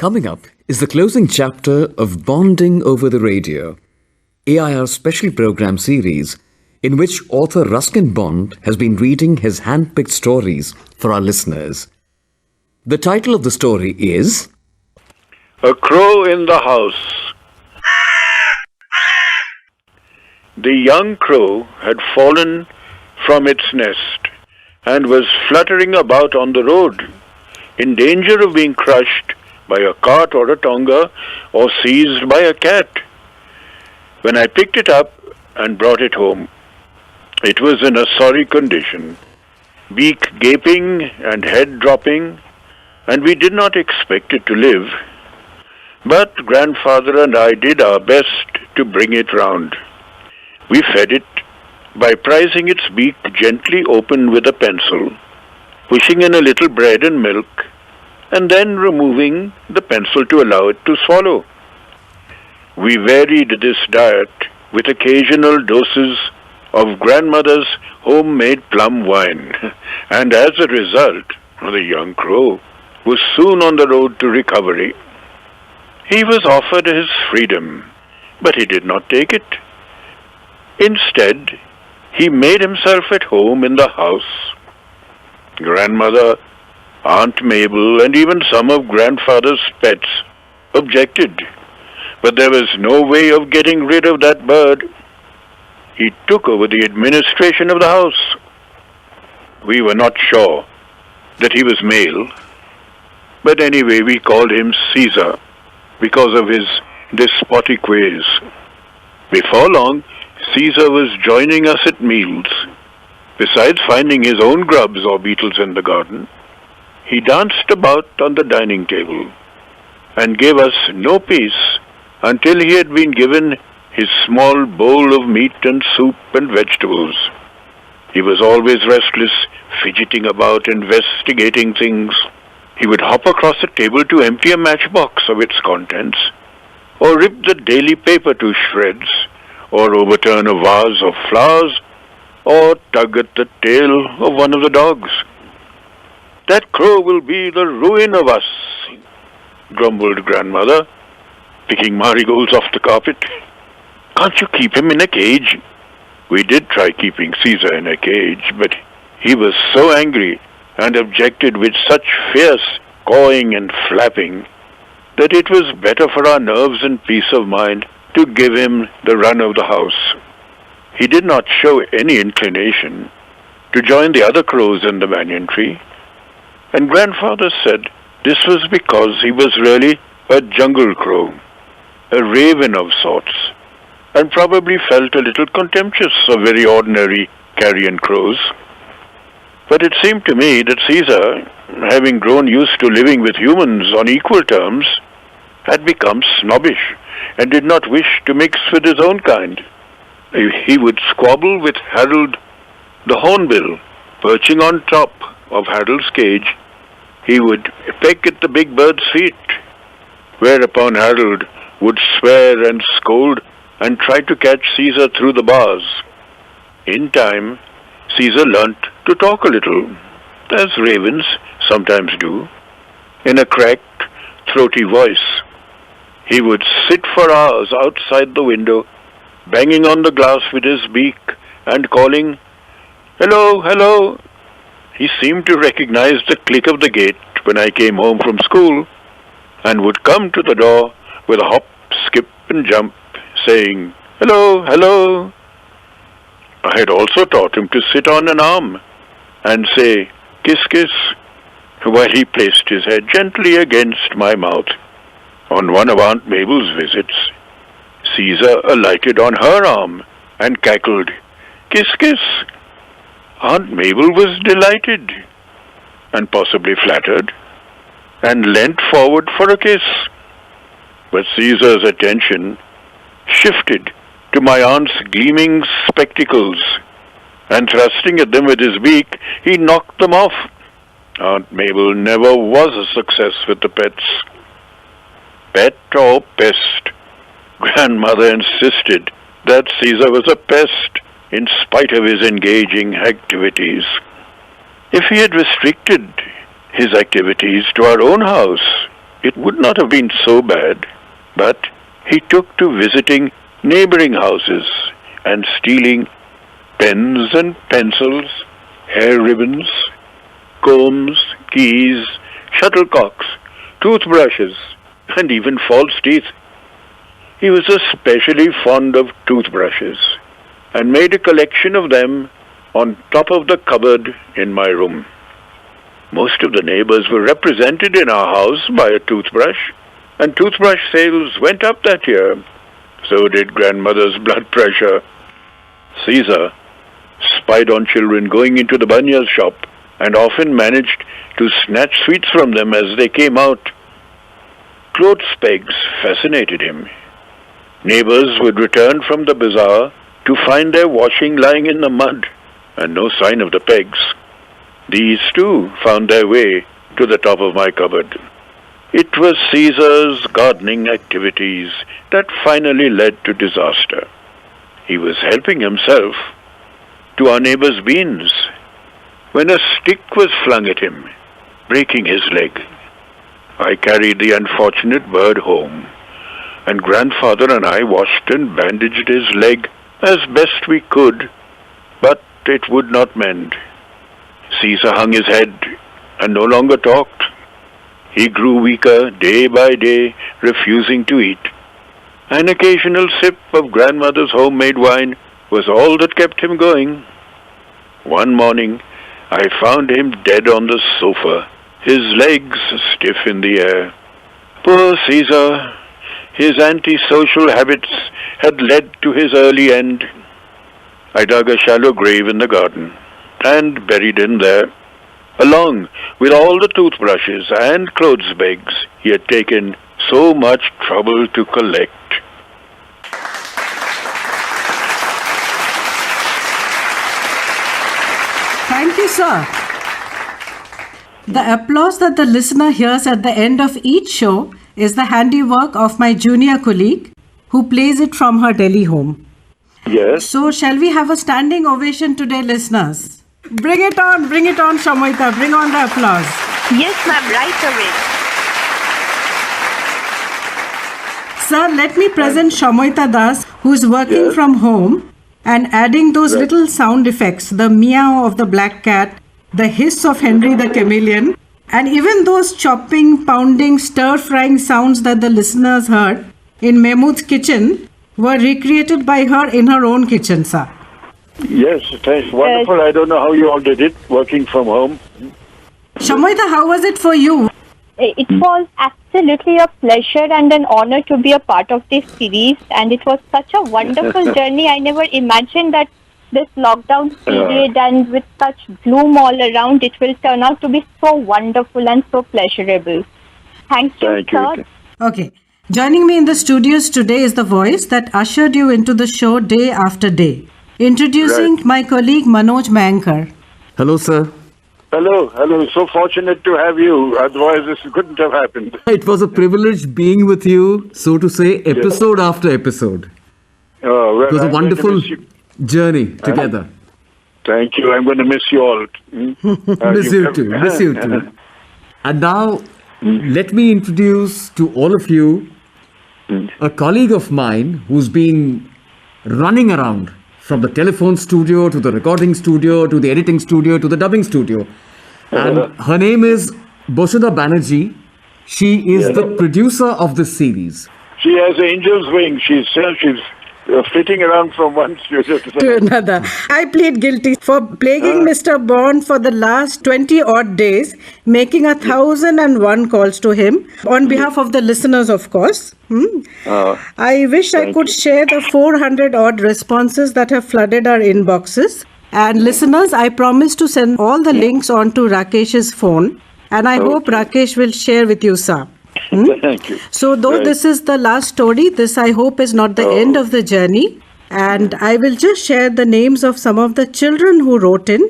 Coming up is the closing chapter of Bonding Over the Radio, AIR special program series in which author Ruskin Bond has been reading his hand-picked stories for our listeners. The title of the story is A Crow in the House. The young crow had fallen from its nest and was fluttering about on the road, in danger of being crushed by a cart or a tonga or seized by a cat. When I picked it up and brought it home, it was in a sorry condition, beak gaping and head dropping, and we did not expect it to live. But grandfather and I did our best to bring it round. We fed it by prising its beak gently open with a pencil, pushing in a little bread and milk, and then removing the pencil to allow it to swallow. We varied this diet with occasional doses of grandmother's homemade plum wine, and as a result, the young crow was soon on the road to recovery. He was offered his freedom, but he did not take it. Instead, he made himself at home in the house. Grandmother, Aunt Mabel, and even some of grandfather's pets objected, but there was no way of getting rid of that bird. He took over the administration of the house. We were not sure that he was male, but anyway we called him Caesar because of his despotic ways. Before long, Caesar was joining us at meals. Besides finding his own grubs or beetles in the garden, he danced about on the dining table and gave us no peace until he had been given his small bowl of meat and soup and vegetables. He was always restless, fidgeting about, investigating things. He would hop across the table to empty a matchbox of its contents, or rip the daily paper to shreds, or overturn a vase of flowers, or tug at the tail of one of the dogs. That crow will be the ruin of us, grumbled grandmother, picking marigolds off the carpet. Can't you keep him in a cage? We did try keeping Caesar in a cage, but he was so angry and objected with such fierce cawing and flapping that it was better for our nerves and peace of mind to give him the run of the house. He did not show any inclination to join the other crows in the banyan tree, and grandfather said this was because he was really a jungle crow, a raven of sorts, and probably felt a little contemptuous of very ordinary carrion crows. But it seemed to me that Caesar, having grown used to living with humans on equal terms, had become snobbish and did not wish to mix with his own kind. He would squabble with Harold the hornbill, perching on top of Harold's cage. He would peck at the big bird's feet, whereupon Harold would swear and scold and try to catch Caesar through the bars. In time, Caesar learnt to talk a little, as ravens sometimes do, in a cracked, throaty voice. He would sit for hours outside the window, banging on the glass with his beak and calling, "Hello, hello." He seemed to recognize the click of the gate when I came home from school, and would come to the door with a hop, skip, and jump, saying, "Hello, hello." I had also taught him to sit on an arm and say, "Kiss, kiss," while he placed his head gently against my mouth. On one of Aunt Mabel's visits, Caesar alighted on her arm and cackled, "Kiss, kiss." Aunt Mabel was delighted, and possibly flattered, and leant forward for a kiss. But Caesar's attention shifted to my aunt's gleaming spectacles, and thrusting at them with his beak, he knocked them off. Aunt Mabel never was a success with the pets. Pet or pest, grandmother insisted that Caesar was a pest in spite of his engaging activities. If he had restricted his activities to our own house, it would not have been so bad, but he took to visiting neighboring houses and stealing pens and pencils, hair ribbons, combs, keys, shuttlecocks, toothbrushes, and even false teeth. He was especially fond of toothbrushes and made a collection of them on top of the cupboard in my room. Most of the neighbors were represented in our house by a toothbrush, and toothbrush sales went up that year. So did grandmother's blood pressure. Caesar spied on children going into the bunnia's shop and often managed to snatch sweets from them as they came out. Clothes pegs fascinated him. Neighbors would return from the bazaar to find their washing lying in the mud and no sign of the pegs. These too found their way to the top of my cupboard. It was Caesar's gardening activities that finally led to disaster. He was helping himself to our neighbor's beans when a stick was flung at him, breaking his leg. I carried the unfortunate bird home, and grandfather and I washed and bandaged his leg as best we could, but it would not mend. Caesar hung his head and no longer talked. He grew weaker day by day, refusing to eat. An occasional sip of grandmother's homemade wine was all that kept him going. One morning, I found him dead on the sofa, his legs stiff in the air. Poor Caesar, his antisocial habits had led to his early end. I dug a shallow grave in the garden and buried him there, along with all the toothbrushes and clothes bags he had taken so much trouble to collect. Thank you, sir. The applause that the listener hears at the end of each show is the handiwork of my junior colleague who plays it from her Delhi home. Yes. So shall we have a standing ovation today, listeners? Bring it on, Shamoita. Bring on the applause. Yes, ma'am, right away. Sir, let me present Shamoita Das, who's working Yes. from home and adding those Right. little sound effects, the meow of the black cat, the hiss of Henry the chameleon, and even those chopping, pounding, stir-frying sounds that the listeners heard in Mehmood's kitchen were recreated by her in her own kitchen, sir. Yes, thanks. Wonderful. I don't know how you all did it, working from home. Shamoita, how was it for you? It was absolutely a pleasure and an honor to be a part of this series, and it was such a wonderful journey. I never imagined that this lockdown period and with such gloom all around, it will turn out to be so wonderful and so pleasurable. Thank you, Thank you. sir. Okay. Joining me in the studios today is the voice that ushered you into the show day after day. Introducing Right. my colleague Manoj Mankar. Hello, sir. Hello. So fortunate to have you. Otherwise, this couldn't have happened. It was a privilege being with you, so to say, episode after episode. Oh, well, It was a I'm going to wonderful miss you. journey together. Thank you. I'm going to miss you all. Miss you too. And now, let me introduce to all of you a colleague of mine who's been running around from the telephone studio to the recording studio to the editing studio to the dubbing studio. And her name is Bosudha Banerjee. She is the producer of this series. She has angel's wings. She's flitting around from one studio to To another. I plead guilty for plaguing Mr. Bond for the last 20 odd days, making 1,001 calls to him on behalf of the listeners, of course. I wish I could share the 400 odd responses that have flooded our inboxes. And listeners, I promise to send all the links onto Rakesh's phone. And I hope Rakesh will share with you, sir. Thank you. So though Right. this is the last story, this I hope is not the end of the journey. And I will just share the names of some of the children who wrote in.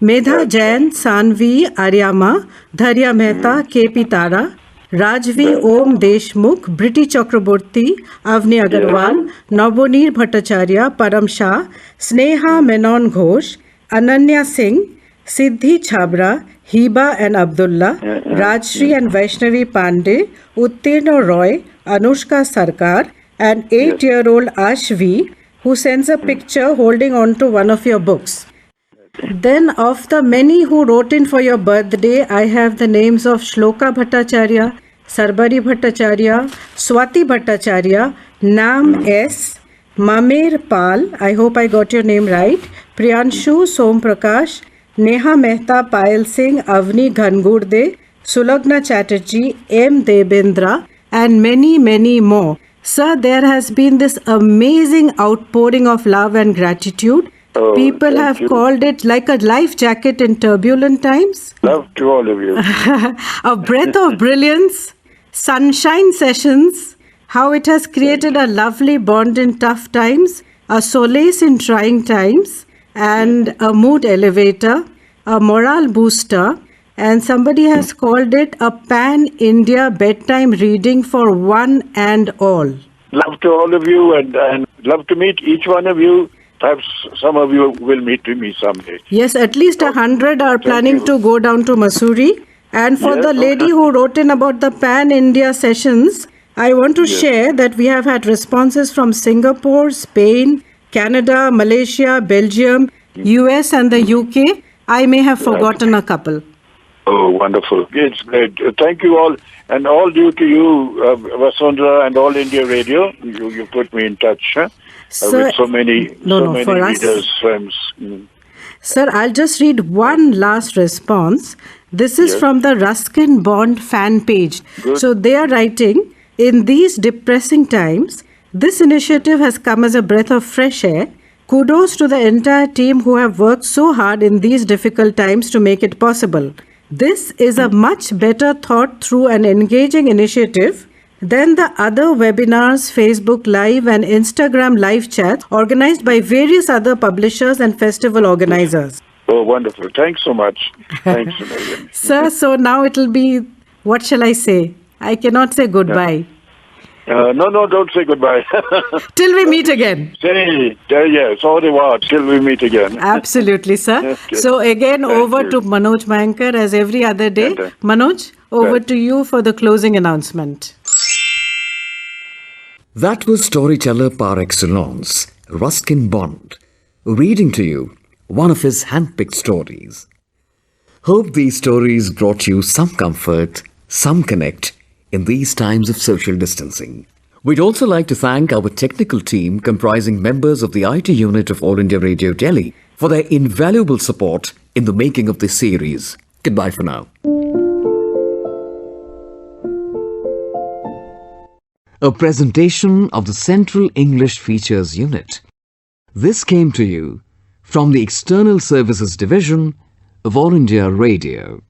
Medha Jain, Sanvi, Aryama, Dharya Mehta, K.P. Tara, Rajvi Om Deshmukh, Briti Chakraborty, Avni Agarwal, Navonir Bhattacharya, Param Shah, Sneha Menon Ghosh, Ananya Singh, Siddhi Chabra, Hiba and Abdullah, Rajshri and Vaishnavi Pandey, Uttirno Roy, Anushka Sarkar, and 8-year-old Ashvi, who sends a picture holding on to one of your books. Then, of the many who wrote in for your birthday, I have the names of Shloka Bhattacharya, Sarbari Bhattacharya, Swati Bhattacharya, Nam S., Mamer Pal, I hope I got your name right, Priyanshu Som Prakash, Neha Mehta Payal Singh, Avni Ghangurde, Sulagna Chatterjee, M. Debendra, and many, many more. Sir, there has been this amazing outpouring of love and gratitude. People have called it like a life jacket in turbulent times. Love to all of you. A breath of brilliance, sunshine sessions, how it has created a lovely bond in tough times, a solace in trying times, and a mood elevator, a morale booster, and somebody has called it a pan-India bedtime reading for one and all. Love to all of you, and love to meet each one of you. Perhaps some of you will meet me someday. Yes, at least 100 are planning to go down to Mussoorie. And for the lady who wrote in about the pan-India sessions, I want to share that we have had responses from Singapore, Spain, Canada, Malaysia, Belgium, US and the UK. I may have forgotten a couple. Oh, wonderful. It's great. Thank you all. And all due to you, Vasundhara and All India Radio, you put me in touch with so many readers, friends. Sir, I'll just read one last response. This is from the Ruskin Bond fan page. Good. So they are writing, in these depressing times, this initiative has come as a breath of fresh air. Kudos to the entire team who have worked so hard in these difficult times to make it possible. This is a much better thought through and engaging initiative than the other webinars, Facebook Live and Instagram live chats organized by various other publishers and festival organizers. Oh, wonderful. Thanks so much. Thanks a million. Sir, so now it will be, what shall I say? I cannot say goodbye. No, don't say goodbye. Till we meet again. Say, yes, au revoir, till we meet again. Absolutely, sir. Okay. So again, Thank over you. to Manoj Mayankar as every other day. Manoj, over to you for the closing announcement. That was storyteller par excellence, Ruskin Bond, reading to you one of his handpicked stories. Hope these stories brought you some comfort, some connect in these times of social distancing. We'd also like to thank our technical team comprising members of the IT unit of All India Radio Delhi for their invaluable support in the making of this series. Goodbye for now. A presentation of the Central English Features Unit. This came to you from the External Services Division of All India Radio.